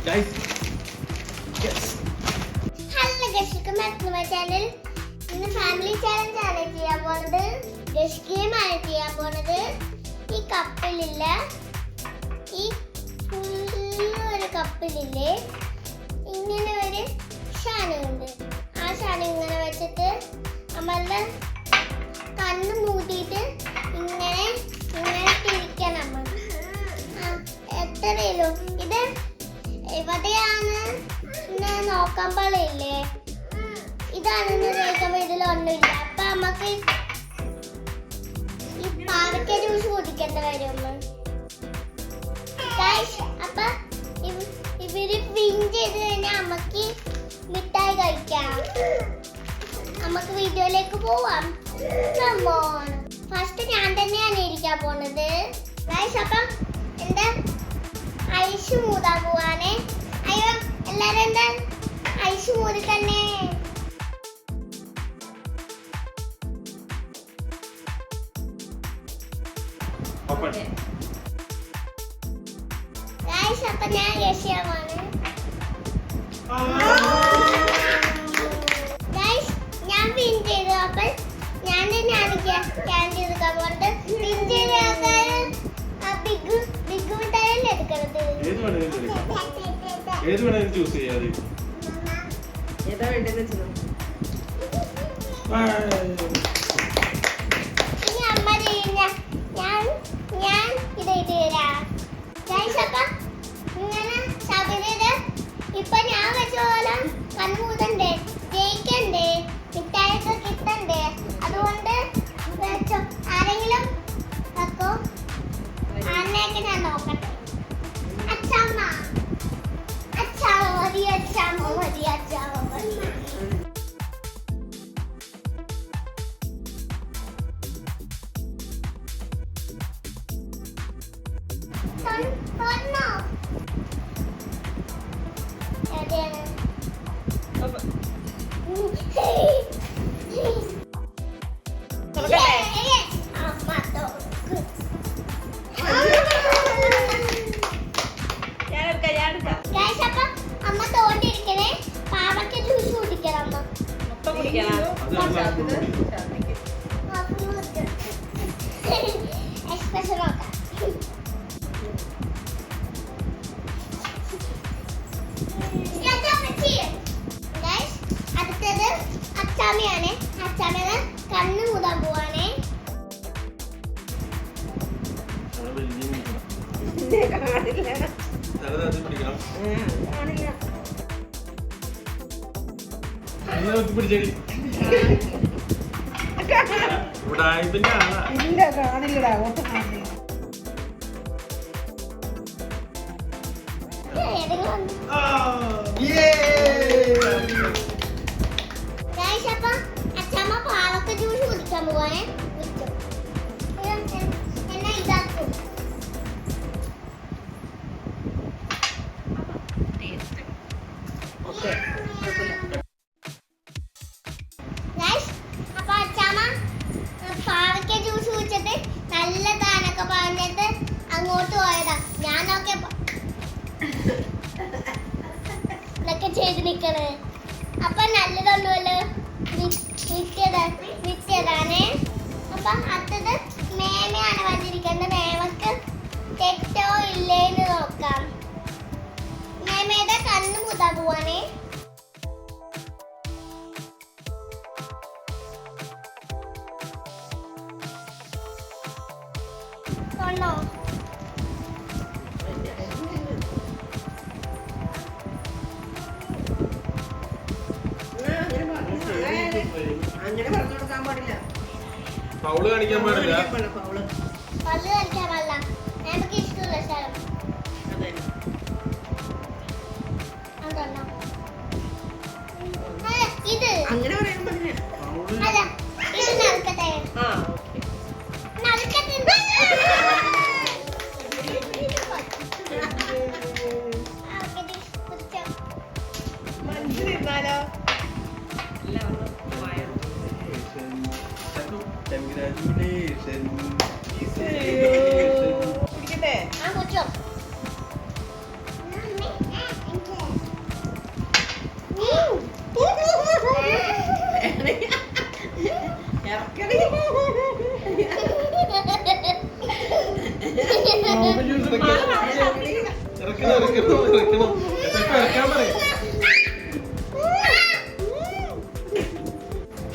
Guys. Yes. Hello guys, welcome back to my channel. ഇന്ന് family challenge ആണ് ചെയ്യാൻ പോണത്. ഗഷ് ഗെയിം ആണ് ചെയ്യാൻ പോണത്. ഈ കപ്പിലില്ല, ഈ ഒരു കപ്പിലില്ലേ ഇങ്ങനെ ഒരു ഷാനുണ്ട്. ആ ഷാന ഇങ്ങനെ വെച്ചിട്ട് നമ്മളുടെ കണ്ണ് മൂടിയിട്ട് ഇങ്ങനെ ഇങ്ങനെ തിരിക്കണം. എത്രയല്ലോ ഇത് എവിടെയാണ് നോക്കാൻ പാടില്ലേ, ഇതാണെന്ന് ചോദിക്കുമ്പോ ഇതിലൊന്നുമില്ല. അപ്പൊ നമുക്ക് ഈ പാവയ്ക്ക ജ്യൂസ് കുടിക്കേണ്ട വരും. അപ്പൊ ഇവര് വിൻ ചെയ്ത് കഴിഞ്ഞാൽ നമുക്ക് മിഠായി കഴിക്കാം. നമുക്ക് വീഡിയോയിലേക്ക് പോവാം. ഫസ്റ്റ് ഞാൻ തന്നെയാണ് ഇരിക്കാൻ പോണത്. അപ്പം എന്താ ഐസ് മൂതാൻ പോവാണ്. അയ്യോ എല്ലാരും എന്താ ഐസ് മൂതി തന്നെ. അപ്പൊ ഞാൻ യശിയാണ്. ഞാൻ വിൻ ചെയ്തു. അപ്പൊ ഞാൻ തന്നെയാണ് ക്യാൻഡി എടുക്കാൻ പോണത്. വിൻ ചെയ്ത ആൾക്കാര് ബിഗ് മിഠായിയല്ലേ എടുക്കണത്. ഏത് വേണമെങ്കിലും ചൂസ് ചെയ്യാതെ. ഏതാ വേണ്ടത് വെച്ചോ. ഇനി അമ്മ ഞാൻ ഇതായിട്ട് തരാം. അപ്പൊ ഇങ്ങനെ ശബരിയുടെ ഇപ്പൊ ഞാൻ വെച്ച പോലെ കണ്ണൂതണ്ടേ, ജയിക്കണ്ടേ, മിഠായിയൊക്കെ കിട്ടണ്ടേ. അതുകൊണ്ട് വെച്ചോ. ആരെങ്കിലും വെക്കോ. ആരെയൊക്കെ ഞാൻ നോക്കട്ടെ. അച്ഛമ്മ അച്ഛാമ്മ മതി, അച്ഛാമ്മ മതി, അച്ഛാമ്മ മതി. അമ്മ തോണ്ടിരിക്കണേ. പാവയ്ക്ക ജ്യൂസ് കുടിക്കണം. അമ്മ എക്സ്പ്രഷൻ നോക്കാം. അടുത്തത് അച്ചാമ്മയാണ്. അച്ചാമ്മയുടെ കണ്ണ് മൂതാൻ പോവാണേ. ഇല്ല കാണില്ലടാ. ഒട്ടും കാണില്ല. അപ്പൊ അച്ഛമ്മ പാവയ്ക്ക ജ്യൂസ് കുടിക്കാൻ പോവാണേ. എന്നാ ഇതാക്കും. അപ്പൊ അച്ഛമ്മ പാവയ്ക്ക ജ്യൂസ് കുടിച്ചിട്ട് നല്ലതാണൊക്കെ പറഞ്ഞിട്ട് അങ്ങോട്ട് പോയതാ. ഞാനൊക്കെ ഇതൊക്കെ ചെയ്ത് നിക്കണേ. അപ്പൊ നല്ലതൊന്നുമല്ലോ വിറ്റതാണ്. അപ്പൊ അടുത്തത് മേമയാണ് വന്നിരിക്കുന്നത്. മേമക്ക് തെറ്റോ ഇല്ലേന്ന് നോക്കാം. മേമയുടെ കണ്ണ് മുതാ പോവാണേ. തൊണ്ണോ അങ്ങനെ പറഞ്ഞു കൊടുക്കാൻ പാടില്ല. ഫൗള് കാണിക്കാൻ പാടില്ല. ഫൗള് പല്ല് കളിക്കാൻ പാടില്ല. നമുക്ക് ഇഷ്ടമുള്ള സ്ഥലം ഇത് അങ്ങനെ പറയാൻ പാടില്ല. അല്ല ഇത് നടക്കട്ടെ. നടക്കട്ടെ. മനസ്സിലിരുന്നാലോ. കുടിക്കട്ടെ. ആ കുടിച്ചോ. ഇറക്കണം. ഇറക്കാൻ പറയും.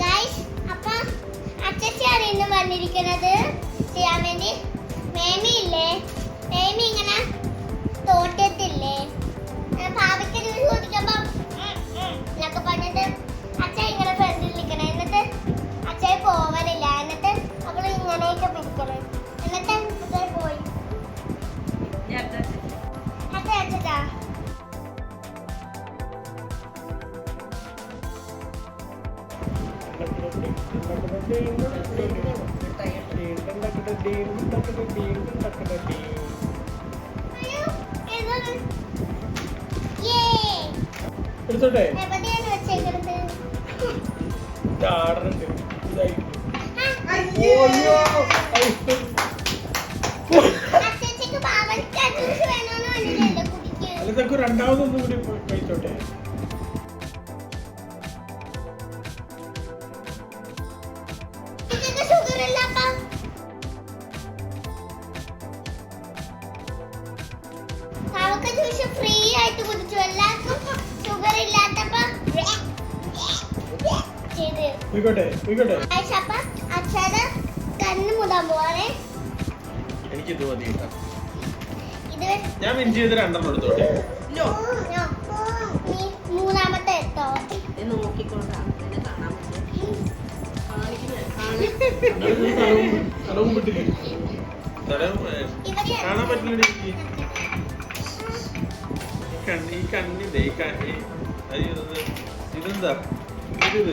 Guys, അപ്പൊ അച്ഛച്ചാണ് ഇന്ന് വന്നിരിക്കുന്നത് ചെയ്യാൻ വേണ്ടി. മേമി ഇല്ലേ, മേമി ഇങ്ങനെ തോട്ടത്തില്ലേ പാവയ്ക്ക് ജ്യൂസ് കുടിക്കുമ്പോ എന്നൊക്കെ പറഞ്ഞിട്ട് അച്ഛൻ ഇങ്ങനെ ഫ്രണ്ടിൽ നിൽക്കണം. എന്നിട്ട് അച്ഛൻ പോവാനില്ല. എന്നിട്ട് അവള് ഇങ്ങനെയൊക്കെ പിടിക്കണം. എന്നിട്ട് അച്ഛൻ പോയി. അച്ഛാ എടുത്തോട്ടെ. എവിടെയാണ് വെച്ചേക്കുന്നത്? ചാടനുണ്ട്. അച്ഛക്ക് പാവയ്ക്ക് ജ്യൂസ് വേണമെന്ന് പറഞ്ഞില്ലല്ലോ കുടിക്ക്. അല്ല ഇതൊക്കെ രണ്ടാമതൊന്നും കൂടി കഴിച്ചോട്ടെ. ഇതൊക്കെ ഷുഗർ ഇല്ല അപ്പ. പാവയ്ക്ക് ജ്യൂസ് ഫ്രീ ആയിട്ട് കുടിച്ചു. എല്ലാവർക്കും ഷുഗർ ഇല്ലാത്തപ്പോ ചെയ്ത് പോയിക്കോട്ടെ. അപ്പൊ അച്ഛന് കണ്ണ് മുടാൻ പോവാണേ. എനിക്കിത് മതി കേട്ടോ. ഇത് ഞാൻ മിഞ്ചി ചെയ്ത് രണ്ടെണ്ണം എടുത്തോട്ടെ. നോ. നീ മൂന്നാമത്തെ എത്തോ? നോക്കിക്കൊണ്ടാ എന്നെ കാണാൻ പറ്റും. സ്ഥലവും വിട്ടില്ലേ? കാണാൻ പറ്റില്ല. ഈ കണ്ണിന്റെ ഇതെന്താ ഇത്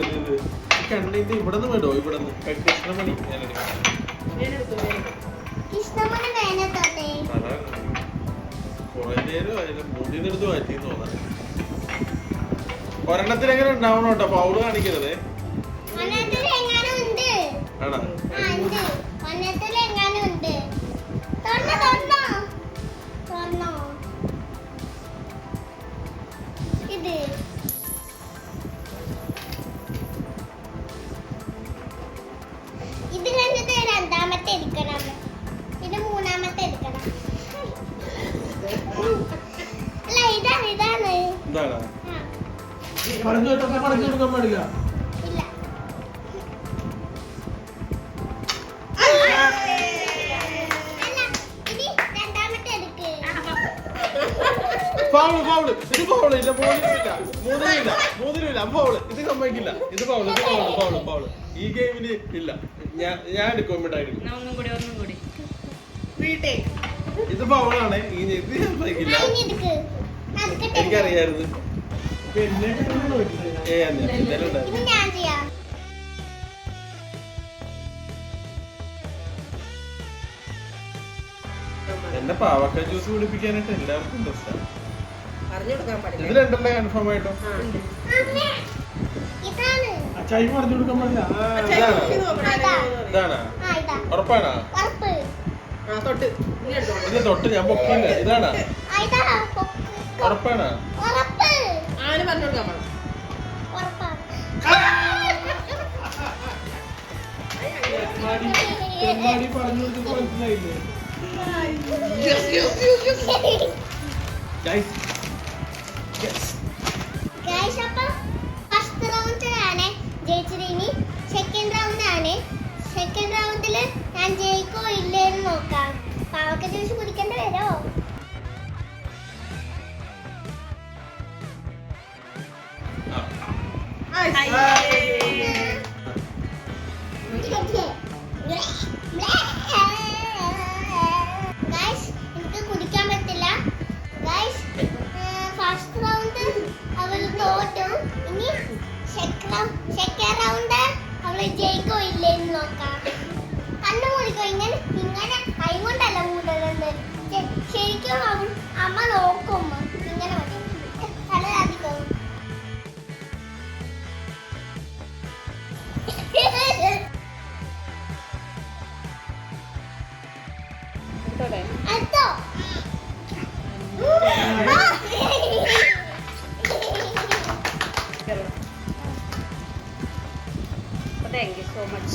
ഈ കണ്ണിന്റെ ഇവിടെ നിന്ന് വേണ്ടോ? ഇവിടെ നിന്ന് കൃഷ്ണമണി ഞാൻ കൃഷ്ണമണി വേനത്തോട്ടെ. കുറെ നേരം അതിന് മുന്നിന്നെടുത്ത് മാറ്റിന്ന് തോന്നാൻ. ഒരെണ്ണത്തിൽ എങ്ങനെ ഉണ്ടാവണം കേട്ടോ. പൗള് കാണിക്കരുത്. എങ്ങാനും ഉണ്ട്. ആണോ? ആ ഉണ്ട്. ഒന്നത്തിൽ എങ്ങാനും ഉണ്ട്. തൊണ്ണോ ഇത് ഇത് കണ്ടിട്ട് രണ്ടാമത്തെ എടുക്കണം. ഇത് മൂന്നാമത്തെ എടുക്കണം. അല്ല ഇതാണ് എന്താണ് ആ, പറഞ്ഞു കൊടുക്കാൻ പാടില്ല. ഇല്ല. അല്ല ഇത് രണ്ടാമത്തെ എടുക്ക്. ഫൗള് ഇത് ഫൗള് ഇല്ല. മൂന്നിലും ഫൗള്. ഇത് സമ്മതിക്കില്ല. ഇത് ഫൗള്. ഈ ഗെയിമിന് ഇല്ല. ഞാൻ എടുക്കും. ഒന്നും കൂടി റീടേക്ക്. ഇത് ഫൗളാണ്. ഇത് ഞാൻ സമ്മതിക്കില്ല. ആ, ഇനി എടുക്ക്. നടക്കട്ടെ. എനിക്കറിയായിരുന്നു. ഇത് ഞാൻ ചെയ്യാം. എന്റെ പാവക്ക ജ്യൂസ് കുടിപ്പിക്കാനായിട്ട് എല്ലാവർക്കും ഇൻട്രസ്റ്റാണ്. പറഞ്ഞു കൊടുക്കാൻ ഇത് പാടില്ല. രണ്ടെണ്ണം കൺഫേം ആയിട്ടോ. അമ്മേ, ഇതാണ്. അച്ചായിക്ക് പറഞ്ഞു കൊടുക്കാൻ പാടില്ല. ഇതാണാ? ആ ഇതാ ഉറപ്പാണോ? ഉറപ്പ്. തൊട്ട് ഇനി എടുത്തോ. ഇത് തൊട്ട് ഞാൻ പൊക്കില്ല. ഇതാണാ? ആ ഇതാ ഉറപ്പാണോ? ഉറപ്പ്. ആരും പറഞ്ഞു കൊടുക്കാൻ പാടില്ല. ഉറപ്പാണ്. പറഞ്ഞു കൊടുത്തത് മനസ്സിലായില്ലേ? Guys. Yes. Guys, അപ്പൊ ഫസ്റ്റ് റൗണ്ടിലാണ് ജയിച്ചത്. ഇനി സെക്കൻഡ് റൗണ്ട് ആണ്. സെക്കൻഡ് റൗണ്ടില് ഞാൻ ജയിക്കോ ഇല്ലേന്ന് നോക്കാം. പാവക്ക ജ്യൂസ് കുടിക്കേണ്ടി വരോ? Guys, എനിക്ക് കുടിക്കാൻ പറ്റില്ല. Guys, ഫസ്റ്റ് റൗണ്ട് അവൾ തോറ്റു. ഇനി സെക്കൻഡ് റൗണ്ട് അവള് ജയിക്കോ ഇല്ലേന്ന് നോക്കാം. കണ്ണു മൂടിക്കോ. ഇങ്ങനെ കൈ കൊണ്ടല്ല മൂടുന്നത്. ശരിക്കും അമ്മ നോക്കും. ഇങ്ങനെ മതി. തല അധികം അടുത്തോ. Thank you so much.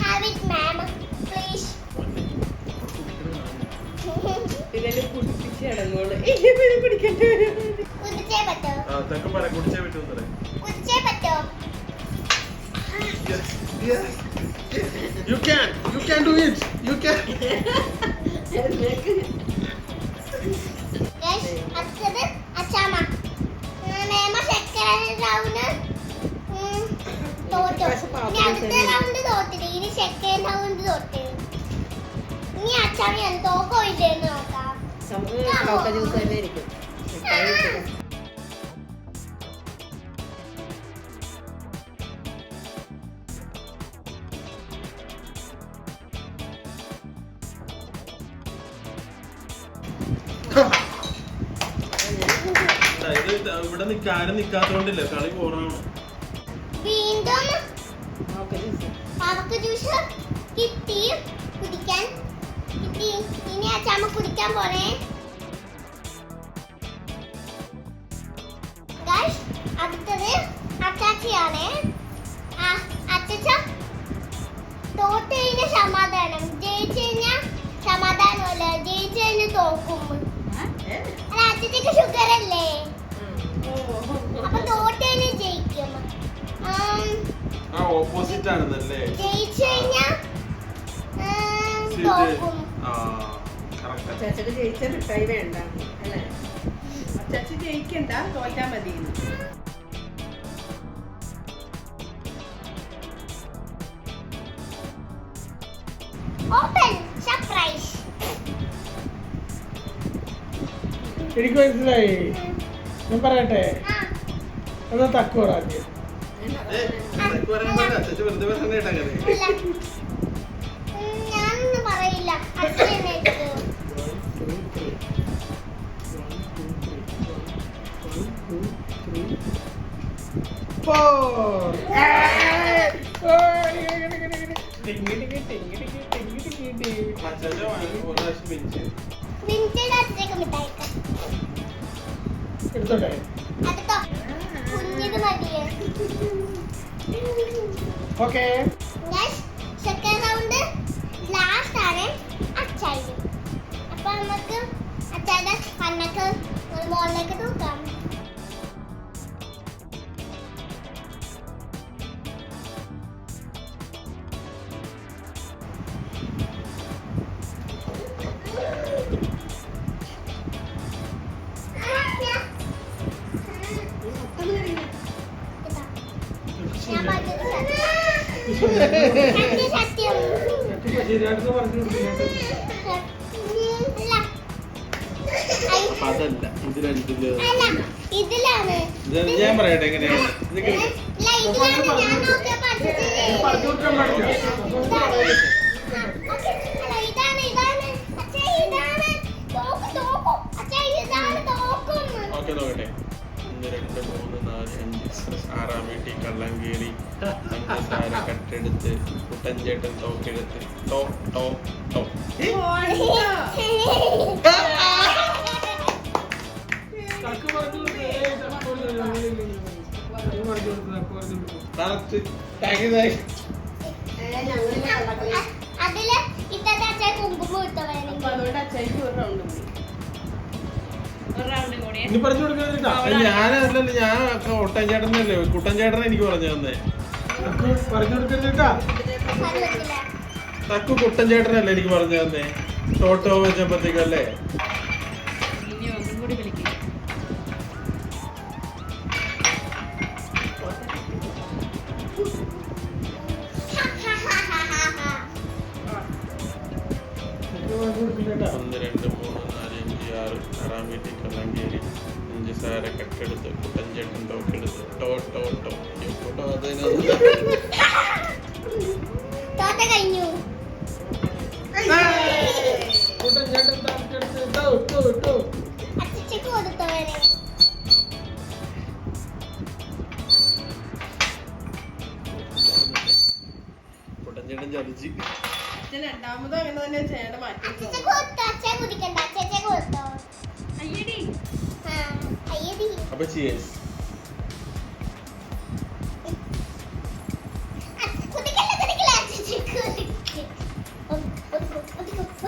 Have it, ma'am. Please. ഇതില് കുടിപ്പിച്ച് ഇടങ്ങോള് പിടിക്കട്ടെ. കുടിച്ചേ പറ്റോ? അതൊക്കെ പറ കുടിച്ചേ പറ്റുമെന്നേ. കുടിച്ചേ പറ്റോ? You can do it. You can. Guys, അടുത്തത് അച്ചാമ്മ. മേമ സെക്കൻഡ് റൗണ്ട് തോറ്റു. ഇനി അടുത്ത റൗണ്ട് തോറ്റില്ല. ഇനി സെക്കൻഡ് റൗണ്ട് തോറ്റ്. ഇനി അച്ചാമ്മ തോക്കോ ഇല്ലെന്ന് നോക്കാം. ജ്യൂസ് തന്നെ ഇരിക്കും. ഇത് ഇവിടെ നിൽക്കാനും നിൽക്കാത്തോണ്ടില്ല കളി പോറാണ്. വീണ്ടും അവക്ക് ജ്യൂസ് കിട്ടി കുടിക്കാൻ കിട്ടി. ഇനി അച്ചാമ്മ കുടിക്കാൻ പോണേ. ഗൈസ്, അടുത്തത് അച്ചാച്ചിയാണ്. അച്ചച്ച തോറ്റ് കഴിഞ്ഞ സമാധാനം, ജയിച്ചു കഴിഞ്ഞാൽ സമാധാനമല്ല, ജയിച്ചു കഴിഞ്ഞാൽ തോക്കും. അല്ല, അച്ചച്ചക്ക് ഷുഗർ അല്ലേ, അപ്പൊ തോറ്റ് കഴിഞ്ഞാൽ ജയിക്കും. ഓപ്പോസിറ്റ് ആണെന്നല്ലേ. ജയിച്ചു കഴിഞ്ഞാൽ തോക്കും. ചേച്ചക്ക് ജയിച്ച മിഠായി വേണ്ട അല്ലേ? ചേച്ചി ജയിക്കണ്ട, തോറ്റാ മതി. Open surprise. എനിക്ക് മനസ്സിലായി. ഞാൻ പറയട്ടെ, എന്നാ തക്കുവറ ആദ്യം. വെറുതെ പറഞ്ഞിട്ട് അങ്ങനെ. ഞാനൊന്നും പറയില്ല. അച്ഛനായിട്ട് മിനിറ്റ് അച്ഛക്ക് മിഠായിക്കാം. എടുത്തോട്ടെ. അടുത്തോ കുഞ്ഞിത് മതിയെ. ഓക്കെ, സെക്കൻഡ് റൗണ്ട് ലാസ്റ്റ് ആണ് അച്ചായി. അപ്പൊ നമുക്ക് അച്ചായുടെ കണ്ണൊക്കെ മോളിലേക്ക് തൂക്കാം. ഞാൻ പറഞ്ഞത് സത്യം. ശരിയായിട്ട് പറഞ്ഞു കൊടുത്തില്ല. അതല്ല ഇത് രണ്ടില്. അല്ല, ഇതിലാണ്. ഞാൻ പറയട്ടെ എങ്ങനെയാണ് ഇല്ല, ഇതിലാണ് ഞാൻ നോക്കിയപ്പോ അച്ഛൻ പറഞ്ഞു കൊടുക്കാൻ പാടില്ല. അല്ല, ഇതാണ് ഇതാണ് അച്ഛാ, ഇതാണ് തോക്ക് തോക്കും അച്ഛാ, ഇതാണ് തോക്കും. ഓക്കെ നോക്കട്ടെ. 1 2 3 4 5 6 വീട്ടിൽ കള്ളം കയറി, പഞ്ചസാര കട്ടെടുത്ത്, കുട്ടൻചേട്ടൻ തോക്കെടുത്ത്, ടോ ടോ ടോ. തക്ക് പറഞ്ഞു കൊടുത്തേ. പറഞ്ഞു കൊടുത്തു. Correct. Thank you thank you. അതില് ഇന്നത്തെ അച്ഛൻ കുങ്കുമം ഇട്ട വേണമെങ്കിൽ അതുകൊണ്ട് അച്ഛക്ക് ഒരു റൗണ്ട് കൂടി. ഇനി പറഞ്ഞു കൊടുക്കാ. ഞാനല്ലല്ലോ, ഞാൻ ഒട്ടൻചേട്ടനല്ലേ, കുട്ടൻചേട്ടനെ എനിക്ക് പറഞ്ഞു തന്നെ. പറഞ്ഞു കൊടുക്കുന്നിട്ടാ. പറ്റില്ല. തക്കു കുട്ടൻചേട്ടനല്ലേ എനിക്ക് പറഞ്ഞു തന്നെ. ടോട്ടോ വെച്ചപ്പോഴത്തേക്കല്ലേ. കൊടുക്കുന്നിട്ടാ. 1 2 3 4 5 6 6 വീട്ടിൽ കള്ളം കയറി, പഞ്ചസാര കട്ടെടുത്ത്, കുട്ടൻചേട്ടൻ തോക്കെടുത്ത്, ടോ ടോ ടോ. ടോ അതിനകത്ത് തോറ്റ കഴിഞ്ഞു. ചേട്ടൻ താഴ്ത്തെടുത്ത് ഇട്ടോ. അച്ഛക്ക് കൊടുത്ത വേണേ. കുട്ടൻചേട്ടൻ ചതിച്ച്. അച്ഛൻ രണ്ടാമതും അങ്ങനെ തന്നെ ചേട്ടൻ മാറ്റി. അച്ഛക്ക് കൊടുത്തോ, അച്ഛൻ കുടിക്കണ്ട, അച്ഛക്ക് കൊടുത്തോ. ആ, അയ്യടി. അപ്പൊ ചിയേഴ്സ്.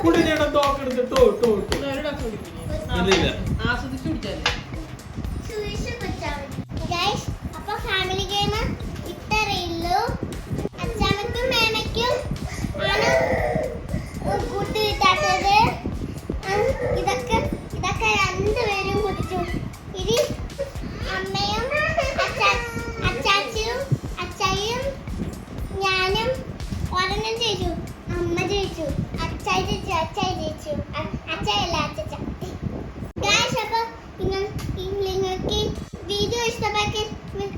കുട്ടൻചേട്ടൻ തോക്കെടുത്ത് ടോ ടോ ടോ. ഒരു ഡോക്ടർ കുടിക്കില്ലേ ഇല്ല. ആസ്വദിച്ച് കുടിച്ചാലേ ഗൈസ്, അപ്പൊ ഫാമിലി ഗെയിം ഇത്രയുള്ളൂ. അച്ഛാമ്മക്കും മേമയ്ക്കും ആണ് കൂട്ട് കിട്ടാത്തത്. ഇതൊക്കെ രണ്ടുപേരും കുടിച്ചു. ഇനി അമ്മയും അച്ചാച്ചിയും അച്ചായിയും ഞാനും ഒരെണ്ണം ജയിച്ചു. അമ്മ ജയിച്ചു, അച്ചായി ജയിച്ചു, അച്ചായല്ല അച്ചച്ച. ഗൈസ്, അപ്പൊ നിങ്ങൾക്ക് വീഡിയോ ഇഷ്ടപ്പെട്ടെങ്കിൽ